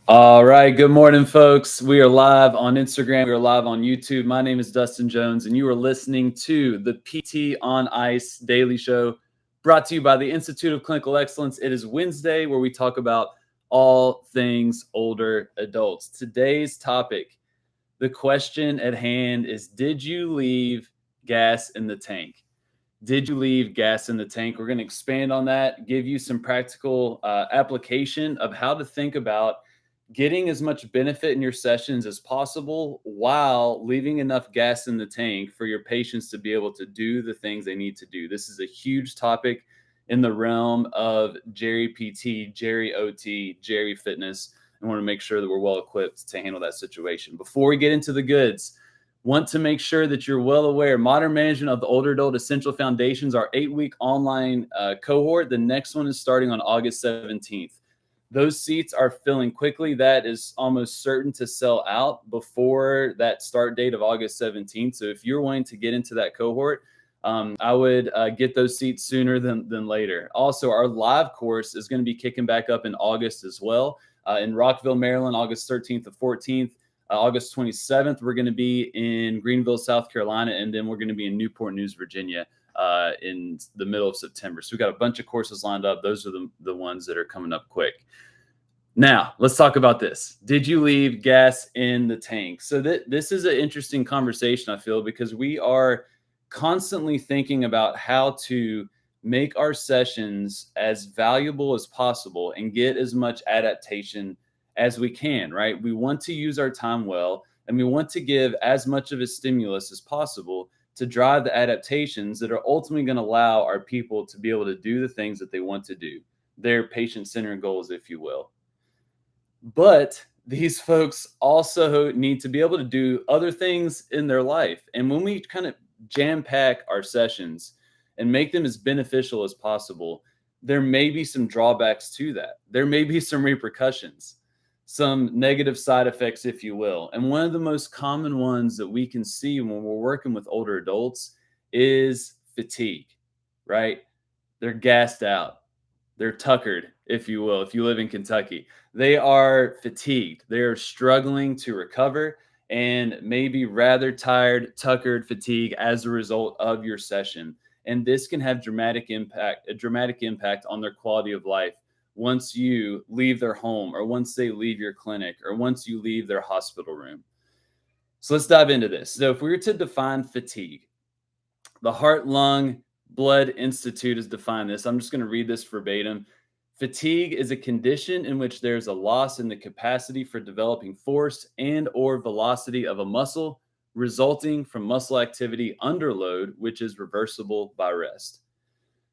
All right. Good morning, folks. We are live on Instagram. We are live on YouTube. My name is Dustin Jones, and you are listening to the PT on Ice Daily Show brought to you by the Institute of Clinical Excellence. It is Wednesday where we talk about all things older adults. Today's topic, the question at hand is: did you leave gas in the tank? Did you leave gas in the tank? We're going to expand on that, give you some practical application of how to think about getting as much benefit in your sessions as possible while leaving enough gas in the tank for your patients to be able to do the things they need to do. This is a huge topic in the realm of Jerry PT, Jerry OT, Jerry Fitness. I want to make sure that we're well equipped to handle that situation. Before we get into the goods, want to make sure that you're well aware. Modern Management of the Older Adult Essential Foundations, our 8-week online cohort. The next one is starting on August 17th. Those seats are filling quickly. That is almost certain to sell out before that start date of August 17th. So if you're wanting to get into that cohort, I would get those seats sooner than later. Also, our live course is going to be kicking back up in August as well. In Rockville, Maryland, August 13th to 14th. August 27th, we're going to be in Greenville, South Carolina, and then we're going to be in Newport News, Virginia in the middle of September. So we've got a bunch of courses lined up. Those are the ones that are coming up quick. Now, let's talk about this. Did you leave gas in the tank? So this is an interesting conversation, I feel, because we are constantly thinking about how to make our sessions as valuable as possible and get as much adaptation as we can, right? We want to use our time well, and we want to give as much of a stimulus as possible to drive the adaptations that are ultimately going to allow our people to be able to do the things that they want to do, their patient-centered goals, if you will. But these folks also need to be able to do other things in their life. And when we kind of jam pack our sessions and make them as beneficial as possible, there may be some drawbacks to that. There may be some repercussions, some negative side effects, if you will. And one of the most common ones that we can see when we're working with older adults is fatigue, right? They're gassed out. They're tuckered, if you will, if you live in Kentucky. They are fatigued. They are struggling to recover and maybe rather tired, tuckered, fatigue as a result of your session. And this can have a dramatic impact on their quality of life once you leave their home or once they leave your clinic or once you leave their hospital room. So let's dive into this. So if we were to define fatigue, the Heart, Lung, Blood Institute has defined this. I'm just going to read this verbatim. Fatigue is a condition in which there's a loss in the capacity for developing force and or velocity of a muscle resulting from muscle activity under load, which is reversible by rest.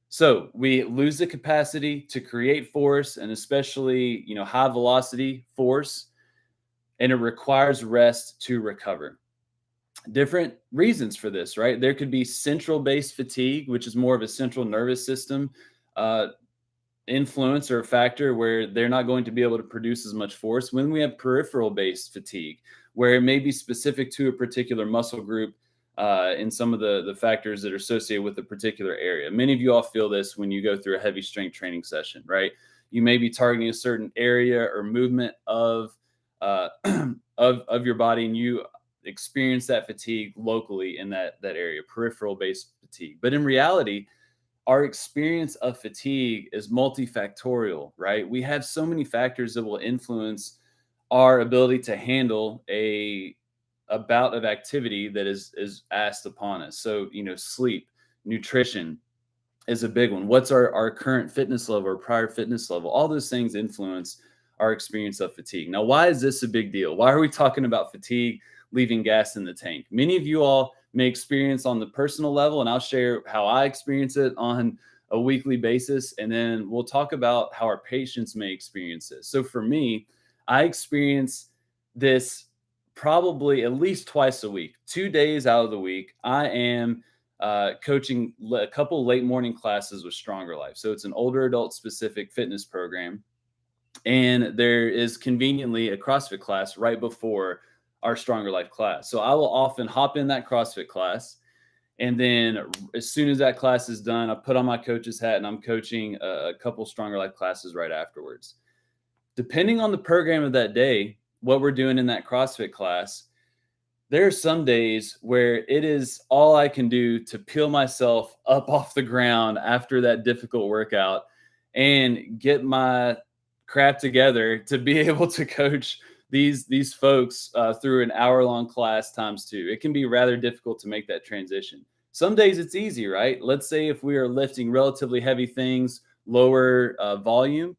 So we lose the capacity to create force and especially, high velocity force, and it requires rest to recover. Different reasons for this, right? There could be central based fatigue, which is more of a central nervous system uh, influence or a factor where they're not going to be able to produce as much force. When we have peripheral based fatigue, where it may be specific to a particular muscle group in some of the factors that are associated with a particular area. Many of you all feel this when you go through a heavy strength training session, right? You may be targeting a certain area or movement of of your body, and you experience that fatigue locally in that area, peripheral based fatigue. But in reality, our experience of fatigue is multifactorial, right? We have so many factors that will influence our ability to handle a bout of activity that is asked upon us. So, sleep, nutrition is a big one. What's our current fitness level or prior fitness level? All those things influence our experience of fatigue. Now, why is this a big deal? Why are we talking about fatigue leaving gas in the tank? Many of you all may experience on the personal level, and I'll share how I experience it on a weekly basis. And then we'll talk about how our patients may experience this. So for me, I experience this probably at least twice a week, 2 days out of the week. I am coaching a couple late morning classes with Stronger Life. So it's an older adult specific fitness program. And there is conveniently a CrossFit class right before our Stronger Life class. So I will often hop in that CrossFit class. And then as soon as that class is done, I put on my coach's hat and I'm coaching a couple Stronger Life classes right afterwards. Depending on the program of that day, what we're doing in that CrossFit class, there are some days where it is all I can do to peel myself up off the ground after that difficult workout and get my crap together to be able to coach these folks through an hour-long class times two. It can be rather difficult to make that transition. Some days it's easy, right? Let's say if we are lifting relatively heavy things, lower volume,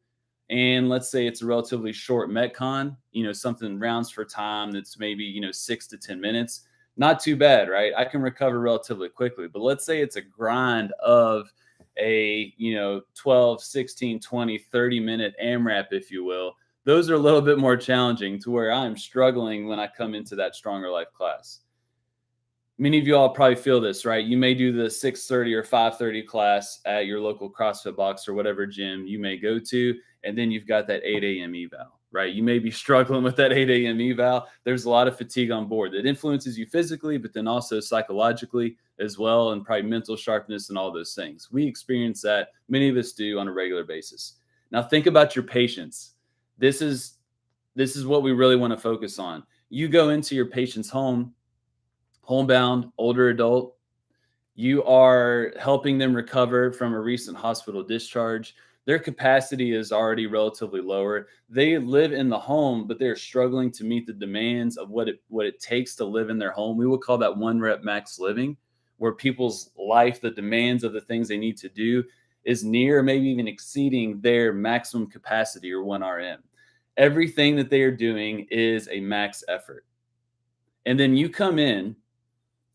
and let's say it's a relatively short metcon, something rounds for time that's maybe 6 to 10 minutes, not too bad, right? I can recover relatively quickly. But let's say it's a grind of a 12, 16, 20, 30-minute AMRAP, if you will. Those are a little bit more challenging, to where I'm struggling when I come into that Stronger Life class. Many of you all probably feel this, right? You may do the 6:30 or 5:30 class at your local CrossFit box or whatever gym you may go to, and then you've got that 8 a.m. eval, right? You may be struggling with that 8 a.m. eval. There's a lot of fatigue on board that influences you physically, but then also psychologically as well, and probably mental sharpness and all those things. We experience that. Many of us do on a regular basis. Now think about your patients. This is what we really want to focus on. You go into your patient's homebound, older adult. You are helping them recover from a recent hospital discharge. Their capacity is already relatively lower. They live in the home, but they're struggling to meet the demands of what it takes to live in their home. We would call that one rep max living, where people's life, the demands of the things they need to do, is near, maybe even exceeding their maximum capacity or 1 RM. Everything that they are doing is a max effort. And then you come in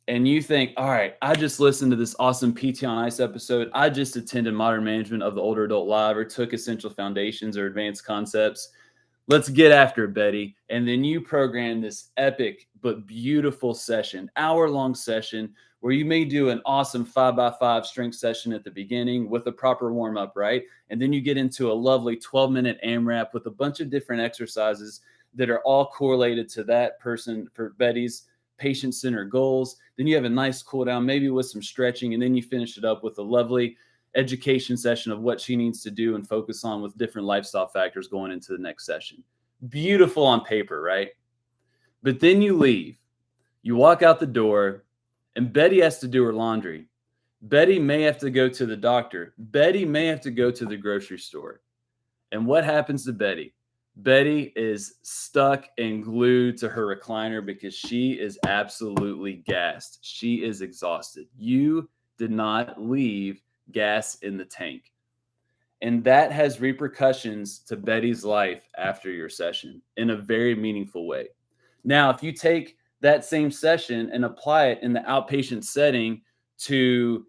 and you think, all right, I just listened to this awesome PT on Ice episode. I just attended Modern Management of the Older Adult Live, or took Essential Foundations or Advanced Concepts. Let's get after it, Betty. And then you program this epic but beautiful session, hour-long session, where you may do an awesome 5x5 strength session at the beginning with a proper warm-up, right? And then you get into a lovely 12-minute AMRAP with a bunch of different exercises that are all correlated to that person, for Betty's patient-centered goals. Then you have a nice cool down, maybe with some stretching, and then you finish it up with a lovely education session of what she needs to do and focus on with different lifestyle factors going into the next session. Beautiful on paper, right? But then you leave, you walk out the door, and Betty has to do her laundry. Betty may have to go to the doctor. Betty may have to go to the grocery store. And what happens to Betty? Betty is stuck and glued to her recliner because she is absolutely gassed. She is exhausted. You did not leave gas in the tank. And that has repercussions to Betty's life after your session in a very meaningful way. Now, if you take that same session and apply it in the outpatient setting to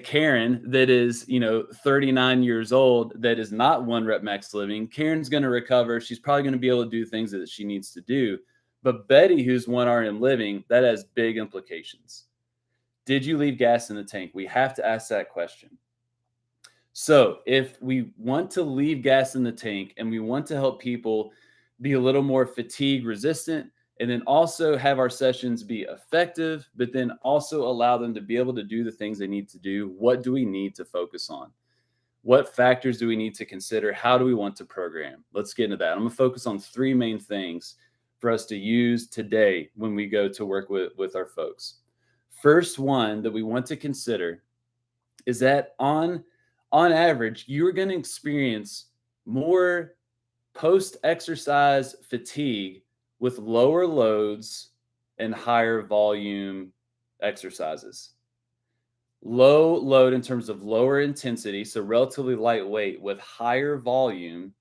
Karen, that is, 39 years old, that is not one rep max living, Karen's going to recover. She's probably going to be able to do things that she needs to do. But Betty, who's 1 RM living, that has big implications. Did you leave gas in the tank? We have to ask that question. So if we want to leave gas in the tank and we want to help people be a little more fatigue resistant, and then also have our sessions be effective, but then also allow them to be able to do the things they need to do, what do we need to focus on? What factors do we need to consider? How do we want to program? Let's get into that. I'm going to focus on 3 main things for us to use today when we go to work with our folks. First one that we want to consider is that on average, you're going to experience more post-exercise fatigue with lower loads and higher volume exercises. Low load in terms of lower intensity, so relatively lightweight, with higher volume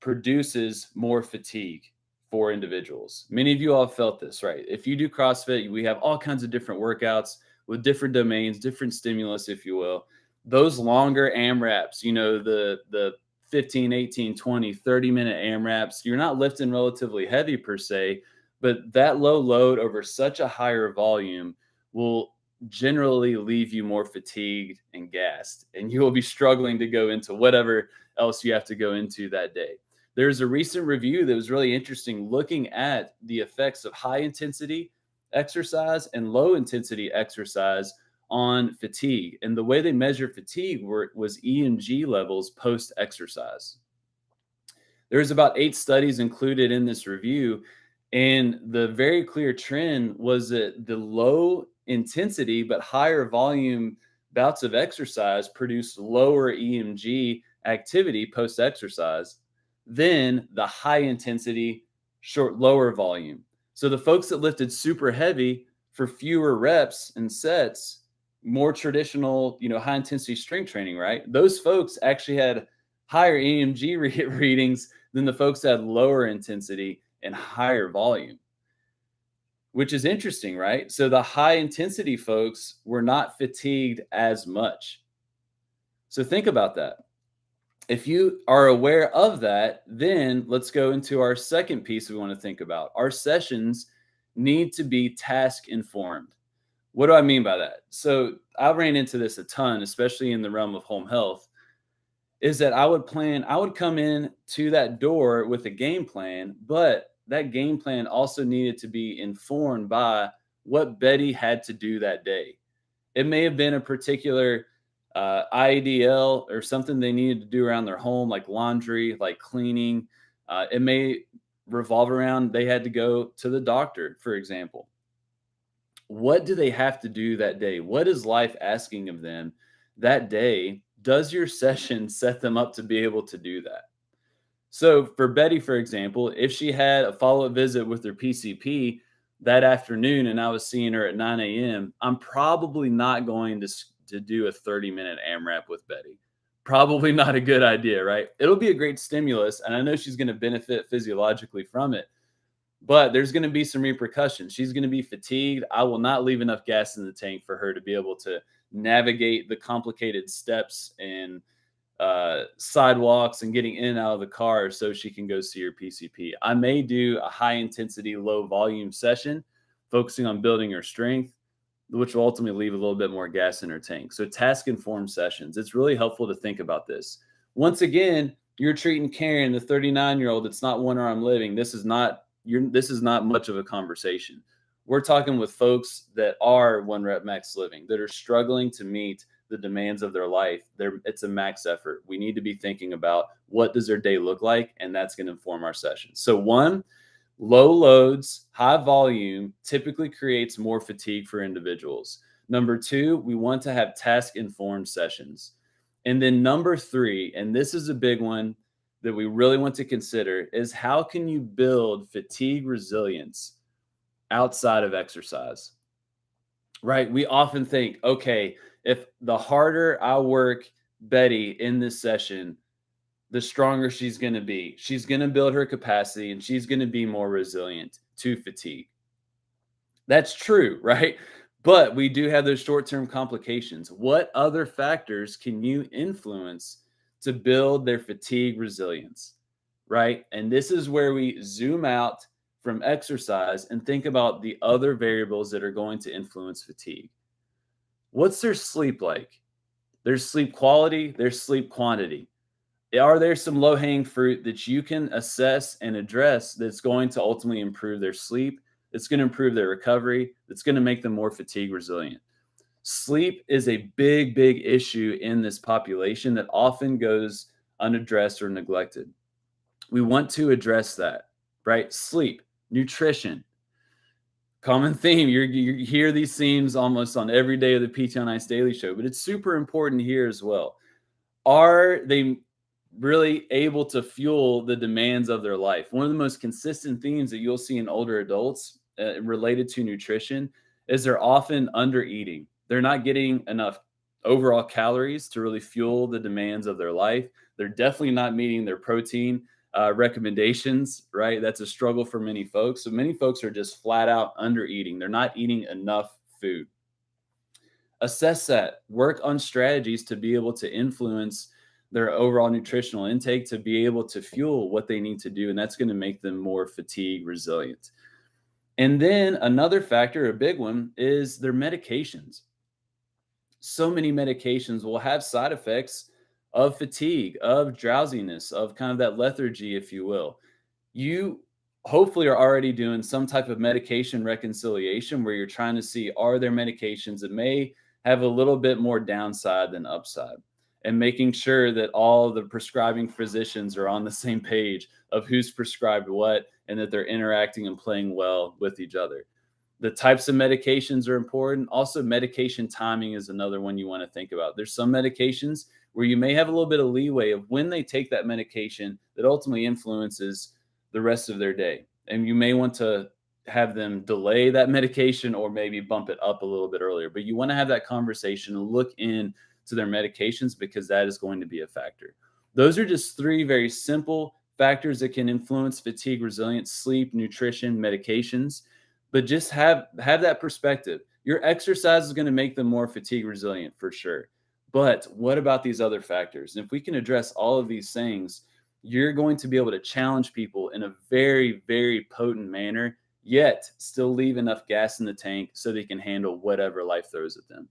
produces more fatigue for individuals. Many of you all have felt this, right? If you do CrossFit, we have all kinds of different workouts with different domains, different stimulus, if you will. Those longer AMRAPs, the 15, 18, 20, 30-minute AMRAPs, you're not lifting relatively heavy per se, but that low load over such a higher volume will generally leave you more fatigued and gassed, and you will be struggling to go into whatever else you have to go into that day. There's a recent review that was really interesting, looking at the effects of high intensity exercise and low intensity exercise on fatigue. And the way they measured fatigue was EMG levels post-exercise. There's about 8 studies included in this review, and the very clear trend was that the low intensity but higher volume bouts of exercise produced lower EMG activity post exercise than the high intensity, lower volume. So the folks that lifted super heavy for fewer reps and sets, more traditional, high intensity strength training, right? Those folks actually had higher EMG readings than the folks that had lower intensity and higher volume, which is interesting, right? So the high intensity folks were not fatigued as much. So think about that. If you are aware of that, then let's go into our second piece we want to think about. Our sessions need to be task informed. What do I mean by that? So I ran into this a ton, especially in the realm of home health, is that I would come in to that door with a game plan, but that game plan also needed to be informed by what Betty had to do that day. It may have been a particular IADL or something they needed to do around their home, like laundry, like cleaning. It may revolve around they had to go to the doctor, for example. What do they have to do that day? What is life asking of them that day? Does your session set them up to be able to do that? So for Betty, for example, if she had a follow-up visit with her PCP that afternoon and I was seeing her at 9 a.m., I'm probably not going to do a 30-minute AMRAP with Betty. Probably not a good idea, right? It'll be a great stimulus, and I know she's going to benefit physiologically from it, but there's going to be some repercussions. She's going to be fatigued. I will not leave enough gas in the tank for her to be able to navigate the complicated steps and sidewalks and getting in and out of the car so she can go see her PCP. I may do a high intensity, low volume session focusing on building her strength, which will ultimately leave a little bit more gas in her tank. So task informed sessions, it's really helpful to think about this. Once again, you're treating Karen, the 39-year-old that's not one arm living. This is not much of a conversation. We're talking with folks that are one rep max living, that are struggling to meet the demands of their life. It's a max effort. We need to be thinking about what does their day look like, and that's going to inform our sessions. So one, low loads, high volume typically creates more fatigue for individuals. Number two, we want to have task informed sessions. And then number three, and this is a big one that we really want to consider, is how can you build fatigue resilience outside of exercise? Right? We often think, okay, if the harder I work Betty in this session, the stronger she's going to be. She's going to build her capacity and she's going to be more resilient to fatigue. That's true, right? But we do have those short-term complications. What other factors can you influence to build their fatigue resilience, right? And this is where we zoom out from exercise and think about the other variables that are going to influence fatigue. What's their sleep like? There's sleep quality, there's sleep quantity. Are there some low-hanging fruit that you can assess and address that's going to ultimately improve their sleep? It's going to improve their recovery. It's going to make them more fatigue resilient. Sleep is a big, big issue in this population that often goes unaddressed or neglected. We want to address that, right? Sleep, nutrition, common theme. You hear these themes almost on every day of the PT on Ice Daily Show, but it's super important here as well. Are they really able to fuel the demands of their life? One of the most consistent themes that you'll see in older adults related to nutrition is they're often under eating. They're not getting enough overall calories to really fuel the demands of their life. They're definitely not meeting their protein recommendations, right? That's a struggle for many folks. So many folks are just flat out under eating. They're not eating enough food. Assess that, work on strategies to be able to influence their overall nutritional intake to be able to fuel what they need to do. And that's going to make them more fatigue resilient. And then another factor, a big one, is their medications. So many medications will have side effects of fatigue, of drowsiness, of kind of that lethargy, if you will. You hopefully are already doing some type of medication reconciliation where you're trying to see, are there medications that may have a little bit more downside than upside? and making sure that all the prescribing physicians are on the same page of who's prescribed what and that they're interacting and playing well with each other. The types of medications are important. Also, medication timing is another one you want to think about. There's some medications where you may have a little bit of leeway of when they take that medication that ultimately influences the rest of their day. And you may want to have them delay that medication or maybe bump it up a little bit earlier. But you want to have that conversation and look in to their medications because that is going to be a factor. Those are just three very simple factors that can influence fatigue resilience: sleep, nutrition, medications. But just have that perspective. Your exercise is going to make them more fatigue resilient for sure. But what about these other factors? And if we can address all of these things, you're going to be able to challenge people in a very, very potent manner, yet still leave enough gas in the tank so they can handle whatever life throws at them.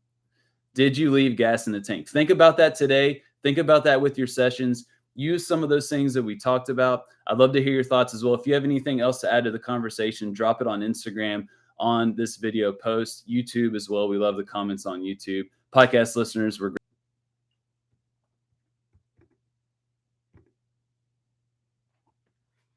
Did you leave gas in the tank? Think about that today. Think about that with your sessions. Use some of those things that we talked about. I'd love to hear your thoughts as well. If you have anything else to add to the conversation, drop it on Instagram on this video post, YouTube as well. We love the comments on YouTube. Podcast listeners, we're